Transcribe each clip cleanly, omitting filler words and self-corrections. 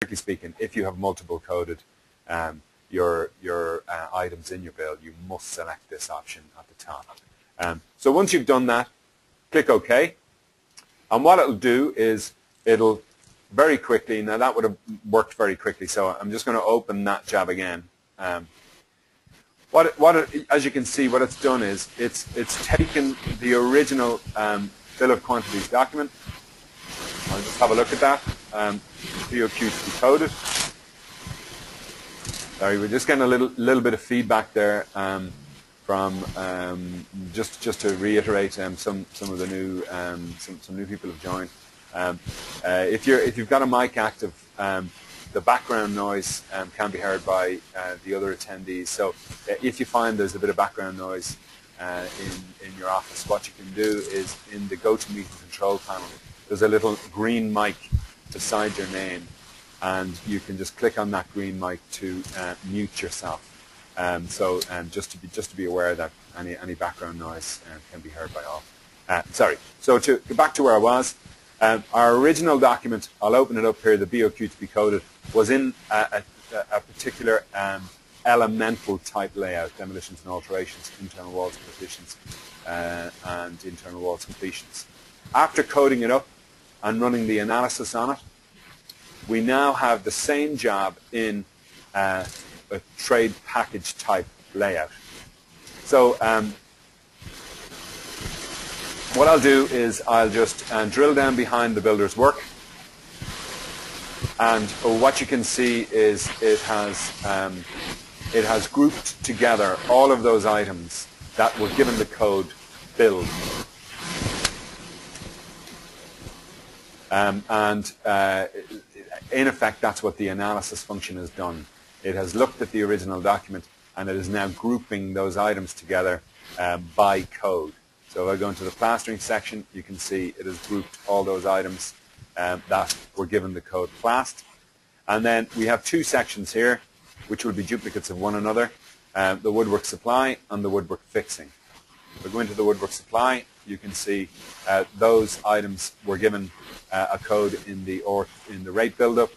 strictly speaking, if you have multiple coded your items in your build, you must select this option at the top. So once you've done that, click OK. And what it'll do is it'll very quickly, now that would have worked very quickly, so I'm just going to open that job again. As you can see, what it's done is it's taken the original bill of quantities document. I'll just have a look at that. BOQ to be coded. Sorry, we're just getting a little bit of feedback there from just to reiterate some of the new some new people have joined. If you've got a mic active, the background noise can be heard by the other attendees. So if you find there's a bit of background noise in your office, what you can do is in the GoToMeeting control panel, there's a little green mic beside your name, and you can just click on that green mic to mute yourself. Just to be aware that any background noise can be heard by all. Sorry. So to go back to where I was, our original document, I'll open it up here, the BOQ to be coded, was in a particular elemental type layout: demolitions and alterations, internal walls partitions, and internal walls completions. After coding it up and running the analysis on it, we now have the same job in a trade package type layout. So what I'll do is I'll just drill down behind the builder's work, and what you can see is it has grouped together all of those items that were given the code build. In effect, that's what the analysis function has done. It has looked at the original document, and it is now grouping those items together by code. So if I go into the plastering section, you can see it has grouped all those items that were given the code plast. And then we have two sections here, which would be duplicates of one another, the woodwork supply and the woodwork fixing. If I go into the woodwork supply, you can see those items were given a code in the rate buildup,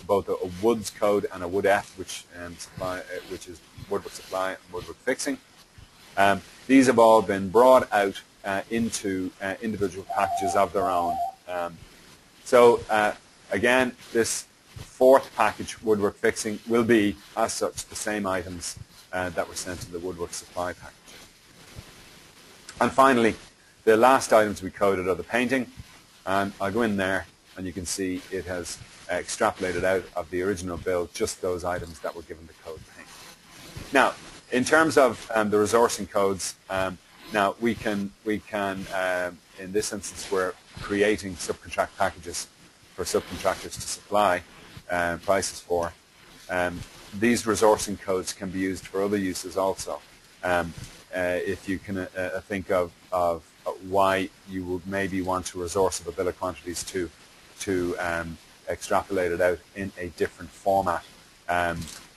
both a woods code and a wood F, which is woodwork supply and woodwork fixing. These have all been brought out into individual packages of their own. Again, this fourth package, woodwork fixing, will be, as such, the same items that were sent to the woodwork supply package. And finally, the last items we coded are the painting. And I'll go in there, and you can see it has extrapolated out of the original build just those items that were given the code paint. Now, in terms of the resourcing codes, now we can in this instance, we're creating subcontract packages for subcontractors to supply prices for. These resourcing codes can be used for other uses also. If you can think of why you would maybe want to resource of a bill of quantities to extrapolate it out in a different format,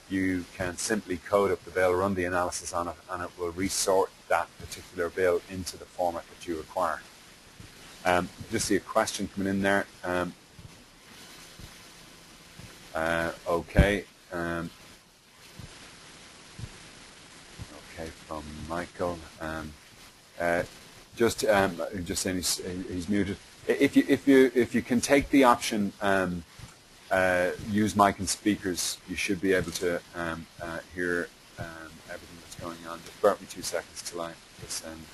you can simply code up the bill, run the analysis on it, and it will resort that particular bill into the format that you require. Just see a question coming in there. Okay. Okay, from Michael. Just saying he's muted. If you can take the option use mic and speakers, you should be able to hear everything that's going on. Just bear with me 2 seconds till I just send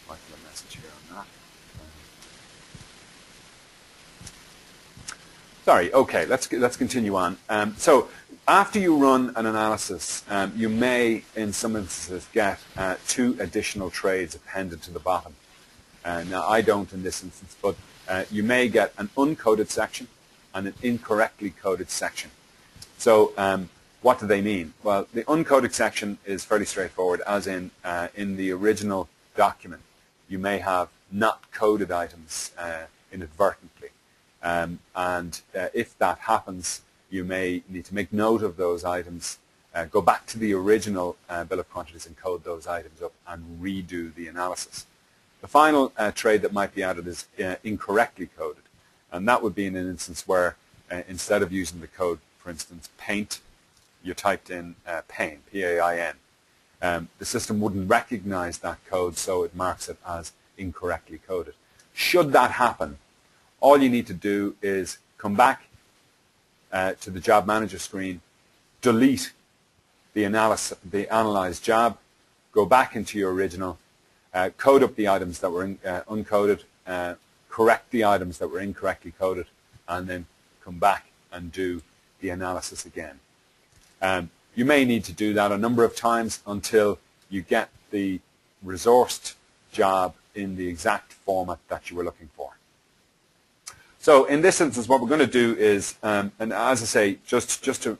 Michael a message here on that. Sorry. Okay. Let's continue on. So after you run an analysis, you may, in some instances, get 2 additional trades appended to the bottom. Now, I don't in this instance, but you may get an uncoded section and an incorrectly coded section. So what do they mean? Well, the uncoded section is fairly straightforward, as in the original document, you may have not coded items inadvertently. If that happens, you may need to make note of those items, go back to the original bill of quantities and code those items up and redo the analysis. The final trade that might be added is incorrectly coded, and that would be in an instance where instead of using the code, for instance, paint, you typed in pain, P-A-I-N. The system wouldn't recognize that code, so it marks it as incorrectly coded. Should that happen, all you need to do is come back to the job manager screen, delete the analyzed job, go back into your original, code up the items that were uncoded, correct the items that were incorrectly coded, and then come back and do the analysis again. You may need to do that a number of times until you get the resourced job in the exact format that you were looking for. So in this instance, what we're going to do is, and as I say, just to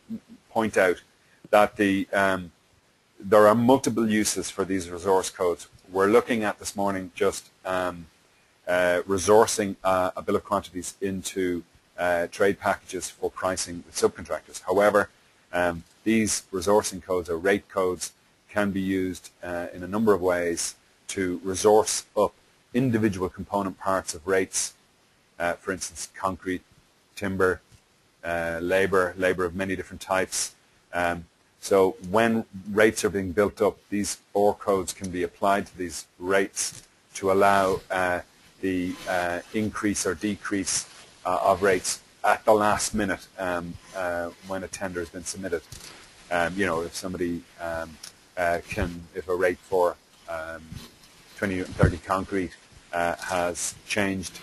point out that there are multiple uses for these resource codes. We're looking at this morning just resourcing a bill of quantities into trade packages for pricing with subcontractors. However, these resourcing codes or rate codes can be used in a number of ways to resource up individual component parts of rates, for instance, concrete, timber, labor of many different types. So when rates are being built up, these OR codes can be applied to these rates to allow the increase or decrease of rates at the last minute when a tender has been submitted. If somebody if a rate for 20 and 30 concrete has changed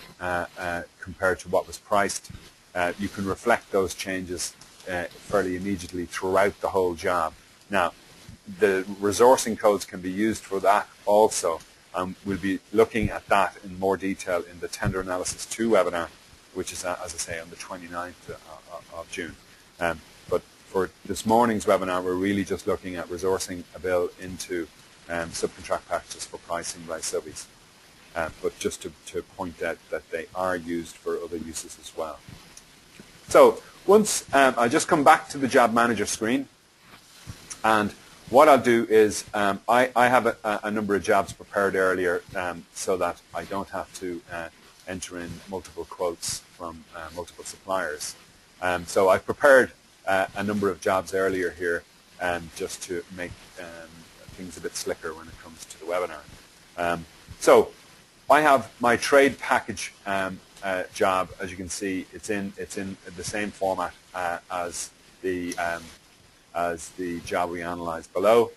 compared to what was priced, you can reflect those changes fairly immediately throughout the whole job. Now, the resourcing codes can be used for that also. We'll be looking at that in more detail in the Tender Analysis 2 webinar, which is, as I say, on the 29th of June. But for this morning's webinar, we're really just looking at resourcing a bill into subcontract packages for pricing by subbies. But just to point out that they are used for other uses as well. So once I just come back to the Job Manager screen, and what I'll do is I have a number of jobs prepared earlier so that I don't have to enter in multiple quotes from multiple suppliers. So I've prepared a number of jobs earlier here just to make things a bit slicker when it comes to the webinar. So I have my trade package job. As you can see, it's in the same format as the job we analyzed below.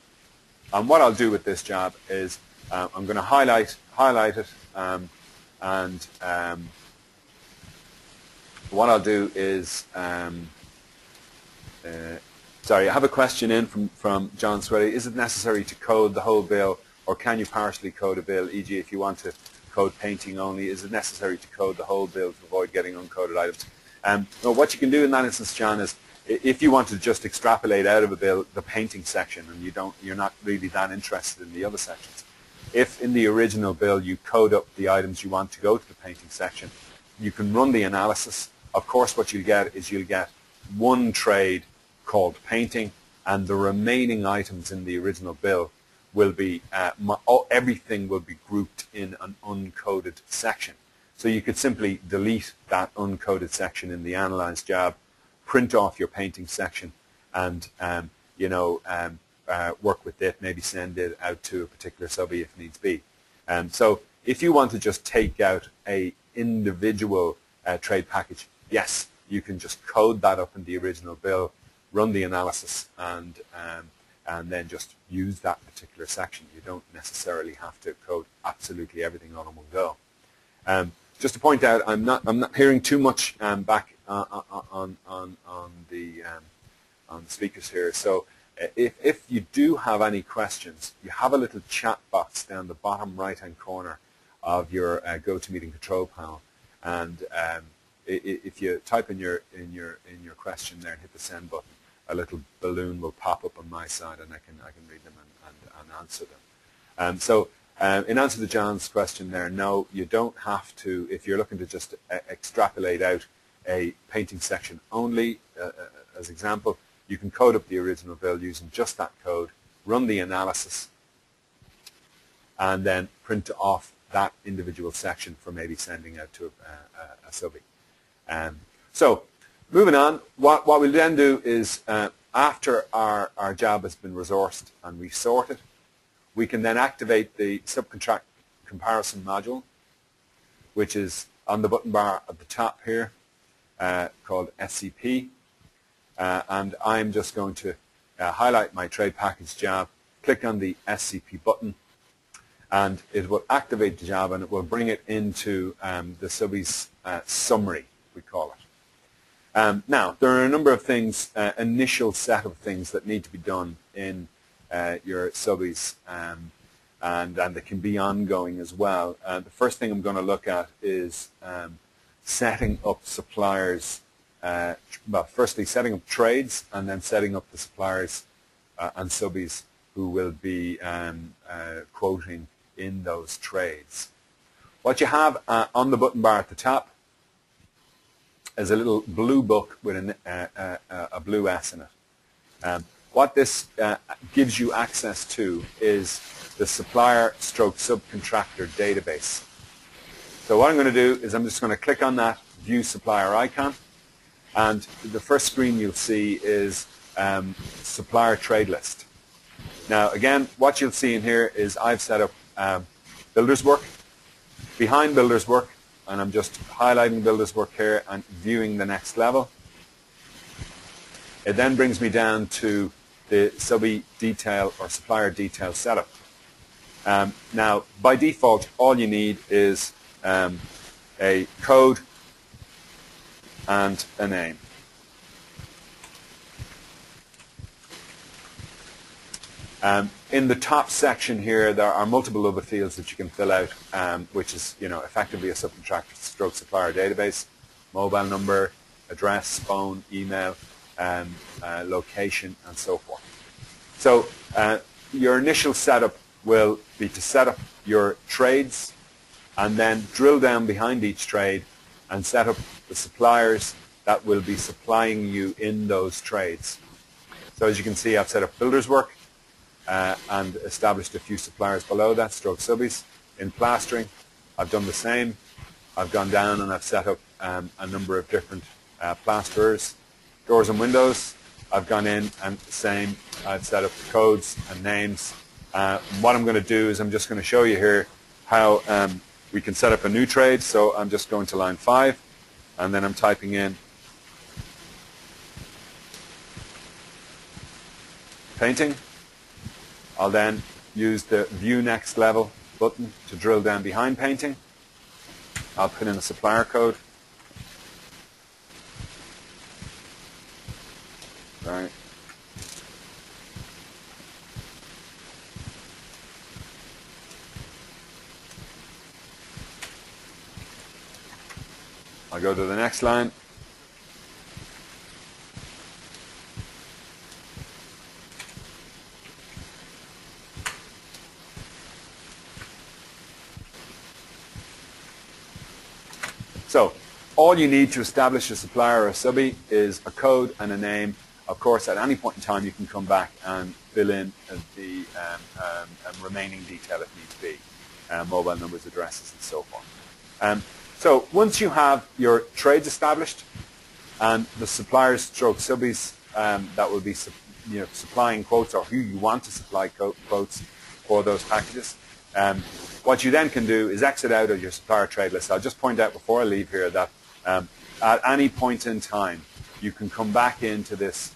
And what I'll do with this job is I'm going to highlight it, and what I'll do is sorry, I have a question in from John Swilly. Is it necessary to code the whole bill, or can you partially code a bill? E.g., if you want to code painting only, is it necessary to code the whole bill to avoid getting uncoded items? Well, what you can do in that instance, John, is if you want to just extrapolate out of a bill the painting section, and you're not really that interested in the other sections, if in the original bill you code up the items you want to go to the painting section, you can run the analysis. Of course, what you'll get is you'll get one trade called painting, and the remaining items in the original bill will be, everything will be grouped in an uncoded section. So you could simply delete that uncoded section in the analyzed job, print off your painting section, and work with it, maybe send it out to a particular subbie if needs be. So if you want to just take out a individual trade package, yes, you can just code that up in the original bill, run the analysis, and then just use that particular section. You don't necessarily have to code absolutely everything all in one go. Just to point out, I'm not hearing too much back on the speakers here. So if you do have any questions, you have a little chat box down the bottom right-hand corner of your GoToMeeting control panel, and if you type in your question there and hit the send button, a little balloon will pop up on my side, and I can read them and answer them. So in answer to John's question there, no, you don't have to. If you're looking to just extrapolate out a painting section only, as example, you can code up the original bill using just that code, run the analysis, and then print off that individual section for maybe sending out to a subbie. So Moving on, what we'll then do is after our job has been resourced and we've sorted, we can then activate the subcontract comparison module, which is on the button bar at the top here, called SCP. And I'm just going to highlight my trade package job, click on the SCP button, and it will activate the job and it will bring it into the subbies summary, we call it. Now, there are a number of things, initial set of things that need to be done in your subbies, and they can be ongoing as well. The first thing I'm going to look at is setting up suppliers, well, firstly setting up trades and then setting up the suppliers and subbies who will be quoting in those trades. What you have on the button bar at the top is a little blue book with a blue S in it. What this gives you access to is the supplier stroke subcontractor database. So what I'm going to do is I'm just going to click on that view supplier icon, and the first screen you'll see is supplier trade list. Now again, what you'll see in here is I've set up builder's work. Behind builder's work, and I'm just highlighting builder's work here and viewing the next level. It then brings me down to the subby detail or supplier detail setup. Now, by default, all you need is a code and a name. In the top section here, there are multiple other fields that you can fill out, which is, effectively a subcontractor stroke supplier database: mobile number, address, phone, email, location, and so forth. So your initial setup will be to set up your trades and then drill down behind each trade and set up the suppliers that will be supplying you in those trades. So as you can see, I've set up builder's work and established a few suppliers below that, stroke subbies. In plastering, I've done the same. I've gone down and I've set up a number of different plasterers. Doors and windows, I've gone in and the same. I've set up codes and names. What I'm going to do is I'm just going to show you here how we can set up a new trade. So I'm just going to line 5 and then I'm typing in painting. I'll then use the View Next Level button to drill down behind painting. I'll put in a supplier code. Sorry. I'll go to the next line. So all you need to establish a supplier or a subby is a code and a name. Of course, at any point in time, you can come back and fill in the remaining detail if needs be, mobile numbers, addresses, and so forth. So once you have your trades established and the suppliers stroke subbies that will be supplying quotes, or who you want to supply quotes for those packages, what you then can do is exit out of your supplier trade list. I'll just point out before I leave here that at any point in time, you can come back into this